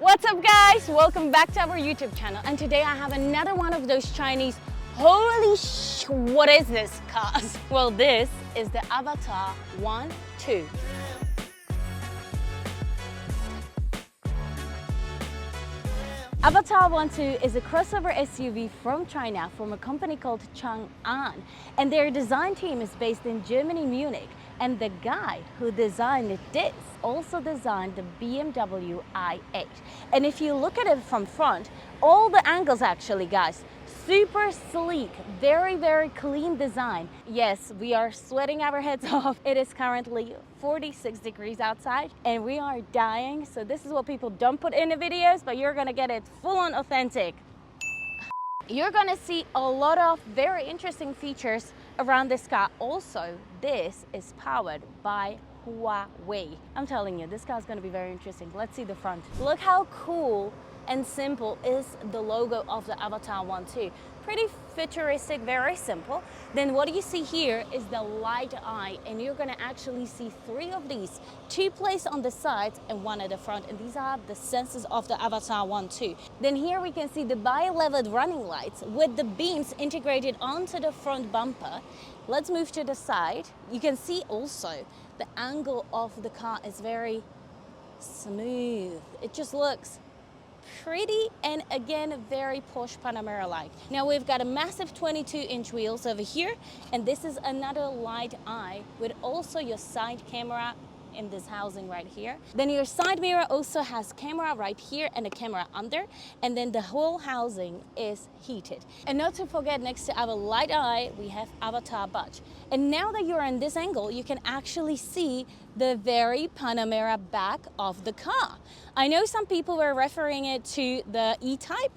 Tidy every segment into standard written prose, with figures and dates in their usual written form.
What's up guys? Welcome back to our YouTube channel, and today I have another one of those Chinese what is this cars? Well, this is the Avatr 1.2. Avatr 1.2 is a crossover SUV from China from a company called Changan, and their design team is based in Germany, Munich, and the guy who designed this also designed the BMW i8. And if you look at it from front, all the angles actually, guys, super sleek, very clean design. Yes, we are sweating our heads off. It is currently 46 degrees outside and we are dying. So this is what people don't put in the videos, but you're gonna get it full on authentic. You're gonna see a lot of very interesting features around this car. Also, this is powered by Huawei. I'm telling you, this car is gonna be very interesting. Let's see the front. Look how cool and simple is the logo of the Avatr 1.2. Pretty futuristic, very simple. Then what you see here is the light eye, and you're gonna actually see 3 of these, 2 placed on the sides and 1 at the front, and these are the sensors of the Avatr 1.2. Then here we can see the bi-leveled running lights with the beams integrated onto the front bumper. Let's move to the side. You can see also the angle of the car is very smooth. It just looks pretty, and again, very Porsche Panamera-like. Now we've got a massive 22-inch wheels over here, and this is another light eye with also your side camera in this housing right here. Then your side mirror also has camera right here and a camera under, and then the whole housing is heated. And not to forget, next to our light eye, we have Avatr badge. And now that you're in this angle, you can actually see the very Panamera back of the car. I know some people were referring it to the E-Type.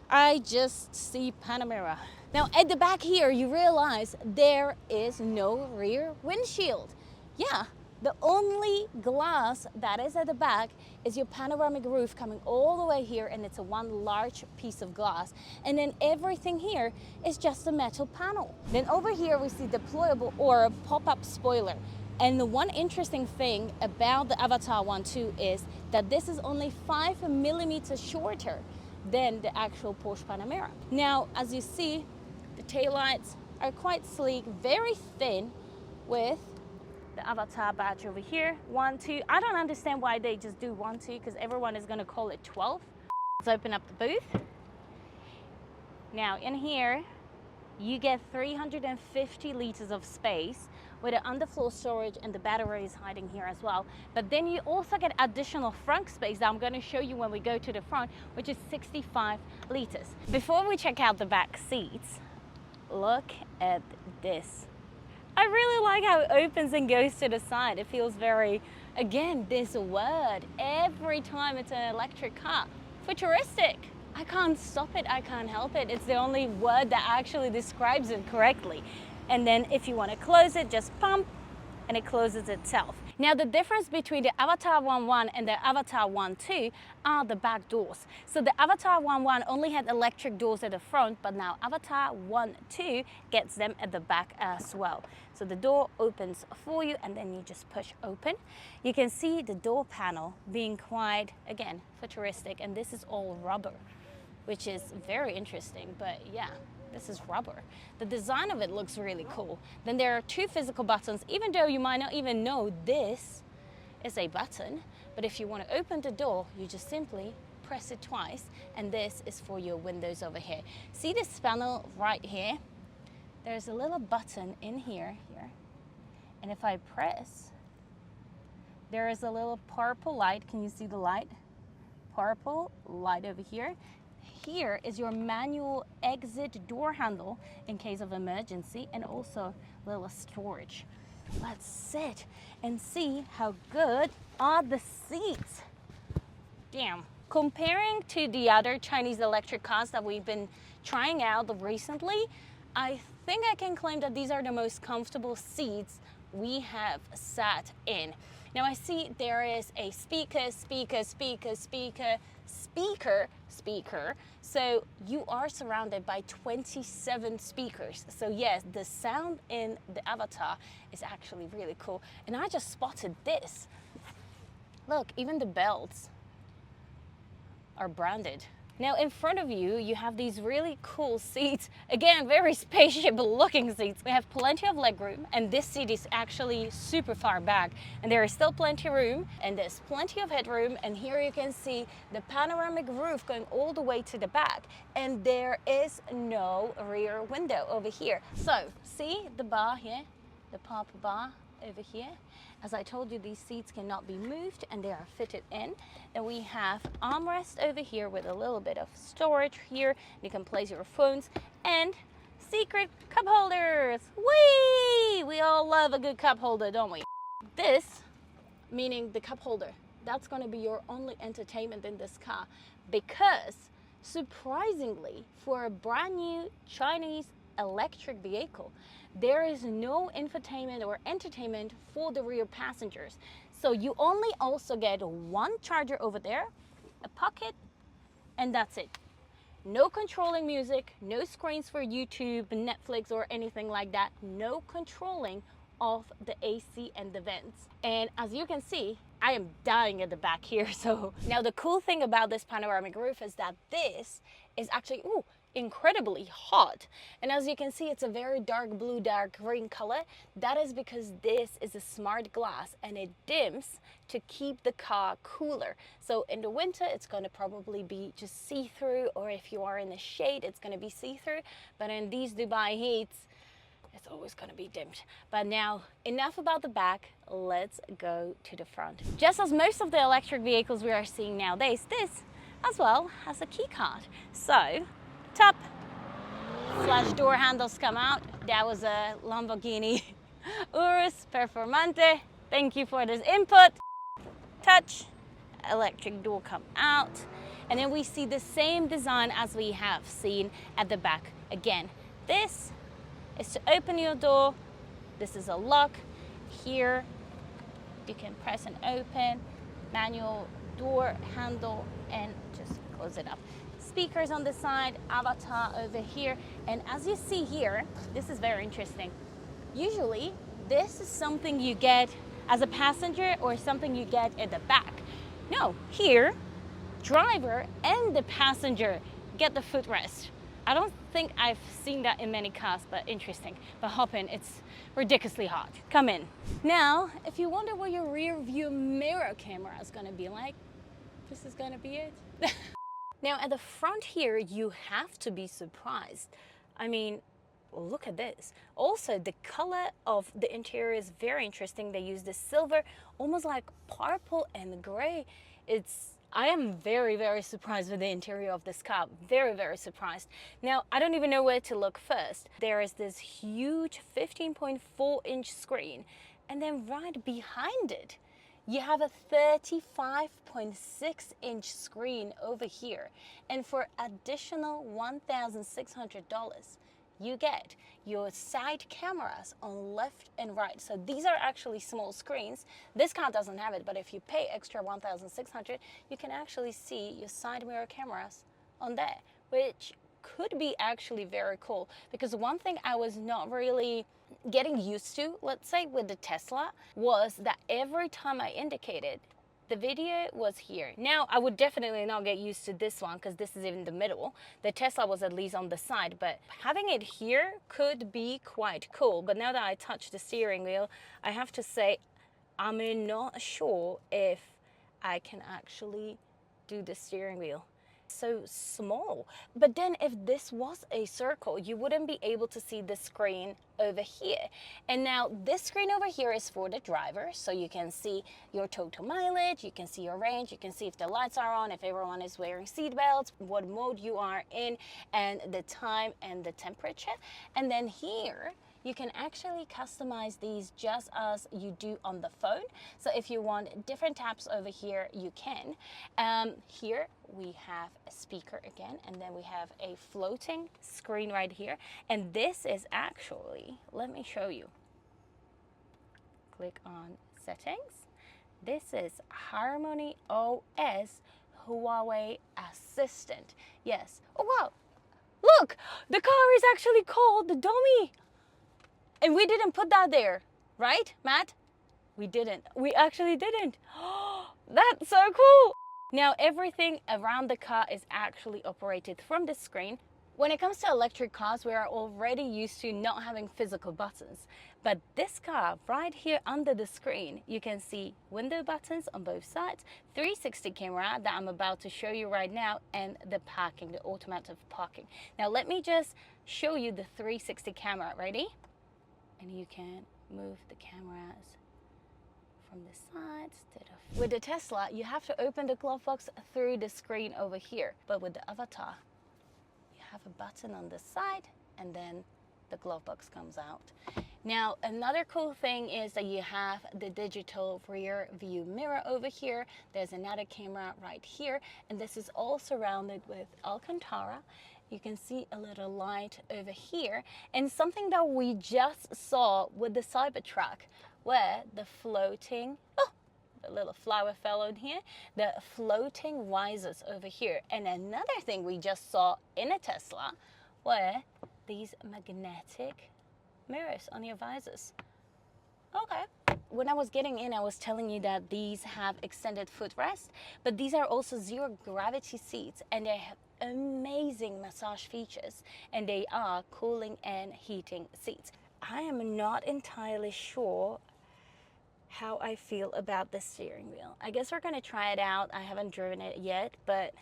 I just see Panamera. Now at the back here, you realize there is no rear windshield. Yeah. The only glass that is at the back is your panoramic roof coming all the way here, and it's a one large piece of glass. And then everything here is just a metal panel. Then over here we see deployable or a pop-up spoiler. And the one interesting thing about the Avatr 1.2 is that this is only 5 millimeters shorter than the actual Porsche Panamera. Now, as you see, the taillights are quite sleek, very thin, with the Avatr badge over here, 1.2. I don't understand why they just do 1.2, because everyone is gonna call it 12. Let's open up the booth. Now in here, you get 350 liters of space with an underfloor storage, and the battery is hiding here as well. But then you also get additional front space that I'm gonna show you when we go to the front, which is 65 liters. Before we check out the back seats, look at this. I really like how it opens and goes to the side. It feels very, again, this word, every time it's an electric car, futuristic. I can't stop it, I can't help it. It's the only word that actually describes it correctly. And then if you want to close it, just pump, and it closes itself. Now the difference between the Avatr 1.1 and the Avatr 1.2 are the back doors. So the Avatr 1.1 only had electric doors at the front, but now Avatr 1.2 gets them at the back as well. So the door opens for you, and then you just push open. You can see the door panel being quite, again, futuristic, and this is all rubber, which is very interesting, but yeah. This is rubber. The design of it looks really cool. Then there are 2 physical buttons, even though you might not even know this is a button. But if you want to open the door, you just simply press it twice, and this is for your windows over here. See this panel right here? There's a little button in here, and if I press, there is a little purple light. Can you see the light? Purple light over here. Here is your manual exit door handle in case of emergency, and also a little storage. Let's sit and see how good are the seats. Damn. Comparing to the other Chinese electric cars that we've been trying out recently, I think I can claim that these are the most comfortable seats we have sat in. Now I see there is a speaker. So you are surrounded by 27 speakers. So yes, the sound in the Avatr is actually really cool. And I just spotted this. Look, even the belts are branded. Now in front of you, you have these really cool seats. Again, very spaceship looking seats. We have plenty of leg room, and this seat is actually super far back, and there is still plenty of room, and there's plenty of headroom. And here you can see the panoramic roof going all the way to the back, and there is no rear window over here. So see the bar here, the pop bar over here. As I told you, these seats cannot be moved and they are fitted in. Then we have armrest over here with a little bit of storage here. You can place your phones and secret cup holders. Whee! We all love a good cup holder, don't we? This, meaning the cup holder, that's going to be your only entertainment in this car, because surprisingly, for a brand new Chinese electric vehicle, there is no infotainment or entertainment for the rear passengers. So you only also get one charger over there, a pocket, and that's it. No controlling music, no screens for YouTube, Netflix, or anything like that. No controlling of the AC and the vents. And as you can see, I am dying at the back here. So now the cool thing about this panoramic roof is that this is actually, incredibly hot. And as you can see, it's a very dark blue, dark green color. That is because this is a smart glass and it dims to keep the car cooler. So in the winter, it's going to probably be just see-through, or if you are in the shade, it's going to be see-through. But in these Dubai heats, it's always going to be dimmed. But now, enough about the back, let's go to the front. Just as most of the electric vehicles we are seeing nowadays, this as well has a key card. So top slash door handles come out. That was a Lamborghini Urus Performante. Thank you for this input. Touch, electric door come out. And then we see the same design as we have seen at the back. Again, this is to open your door. This is a lock. Here you can press and open, manual door handle, and just close it up. Speakers on the side, Avatr over here. And as you see here, this is very interesting. Usually this is something you get as a passenger or something you get at the back. No, here, driver and the passenger get the footrest. I don't think I've seen that in many cars, but interesting. But hop in, it's ridiculously hot. Come in. Now, if you wonder what your rear view mirror camera is gonna be like, this is gonna be it. Now at the front here, you have to be surprised. I mean, look at this. Also, the color of the interior is very interesting. They use the silver, almost like purple and gray. I am very, very surprised with the interior of this car. Very, very surprised. Now, I don't even know where to look first. There is this huge 15.4-inch screen, and then right behind it, you have a 35.6-inch screen over here. And for additional $1,600, you get your side cameras on left and right. So these are actually small screens. This car doesn't have it, but if you pay extra $1,600, you can actually see your side mirror cameras on there, which could be actually very cool. Because one thing I was not really getting used to, let's say with the Tesla, was that every time I indicated, the video was here. Now, I would definitely not get used to this one because this is in the middle. The Tesla was at least on the side, but having it here could be quite cool. But now that I touch the steering wheel, I have to say, I'm not sure if I can actually do the steering wheel. So small. But then if this was a circle, you wouldn't be able to see the screen over here. And now this screen over here is for the driver, so you can see your total mileage, you can see your range, you can see if the lights are on, if everyone is wearing seat belts, what mode you are in, and the time and the temperature. And then here you can actually customize these just as you do on the phone. So if you want different taps over here, you can. Here we have a speaker again, and then we have a floating screen right here. And this is actually, let me show you. Click on settings. This is Harmony OS Huawei Assistant. Yes. Oh wow, look, the car is actually called the Dummy. And we didn't put that there, right, Matt? We didn't. We actually didn't. That's so cool. Now everything around the car is actually operated from the screen. When it comes to electric cars, we are already used to not having physical buttons. But this car, right here under the screen, you can see window buttons on both sides, 360 camera that I'm about to show you right now, and the parking, the automatic parking. Now let me just show you the 360 camera. Ready? And you can move the cameras from the sides to the... With the Tesla, you have to open the glove box through the screen over here. But with the Avatr, have a button on the side and then the glove box comes out. Now another cool thing is that you have the digital rear view mirror over here. There's another camera right here, and this is all surrounded with Alcantara. You can see a little light over here, and something that we just saw with the Cybertruck, where the floating, the little flower fell in here, the floating visors over here. And another thing we just saw in a Tesla were these magnetic mirrors on your visors. Okay. When I was getting in, I was telling you that these have extended footrest, but these are also zero gravity seats, and they have amazing massage features, and they are cooling and heating seats. I am not entirely sure how I feel about the steering wheel. I guess we're gonna try it out. I haven't driven it yet, but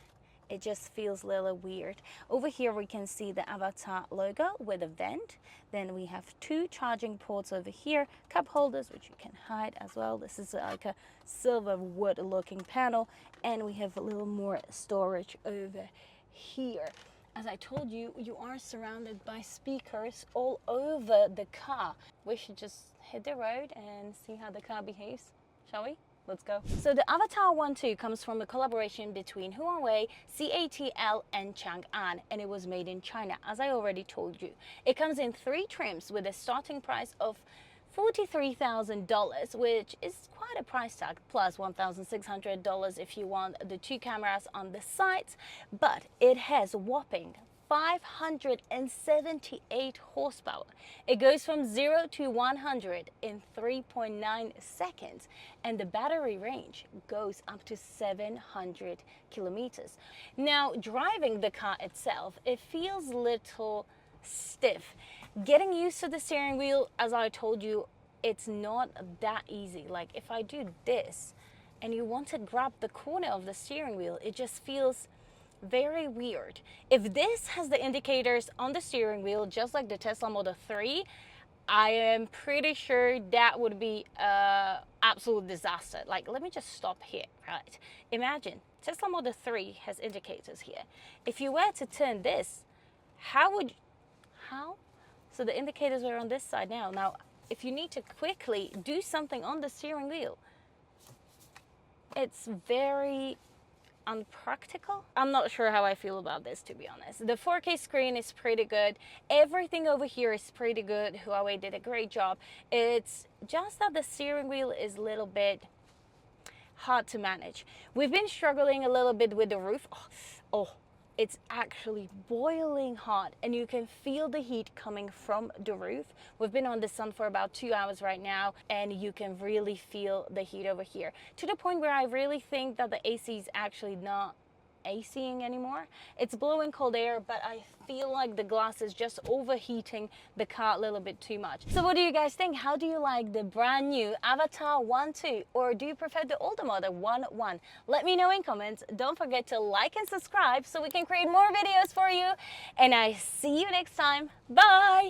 it just feels a little weird. Over here we can see the Avatr logo with a vent. Then we have two charging ports over here, cup holders which you can hide as well. This is like a silver wood looking panel, and we have a little more storage over here. As I told you, you are surrounded by speakers all over the car. We should just hit the road and see how the car behaves, shall we? Let's go. So the Avatr 1.2 comes from a collaboration between Huawei, CATL, and Changan, and it was made in China, as I already told you. It comes in 3 trims with a starting price of $43,000, which is quite a price tag, plus $1,600 if you want the 2 cameras on the sides, but it has whopping 578 horsepower. It goes from 0 to 100 in 3.9 seconds, and the battery range goes up to 700 kilometers. Now, driving the car itself, it feels a little stiff. Getting used to the steering wheel, as I told you, it's not that easy. Like if I do this and you want to grab the corner of the steering wheel, it just feels very weird. If this has the indicators on the steering wheel, just like the Tesla Model 3, I am pretty sure that would be an absolute disaster. Like, let me just stop here, right? Imagine, Tesla Model 3 has indicators here. If you were to turn this, how? So the indicators are on this side now. Now, if you need to quickly do something on the steering wheel, it's very unpractical. I'm not sure how I feel about this, to be honest. The 4K screen is pretty good. Everything over here is pretty good. Huawei did a great job. It's just that the steering wheel is a little bit hard to manage. We've been struggling a little bit with the roof. It's actually boiling hot, and you can feel the heat coming from the roof. We've been on the sun for about 2 hours right now, and you can really feel the heat over here, to the point where I really think that the AC is actually not ACing anymore. It's blowing cold air, but I feel like the glass is just overheating the car a little bit too much. So what do you guys think? How do you like the brand new Avatr 1.2, or do you prefer the older model 1.1? Let me know in comments. Don't forget to like and subscribe so we can create more videos for you, and I see you next time. Bye.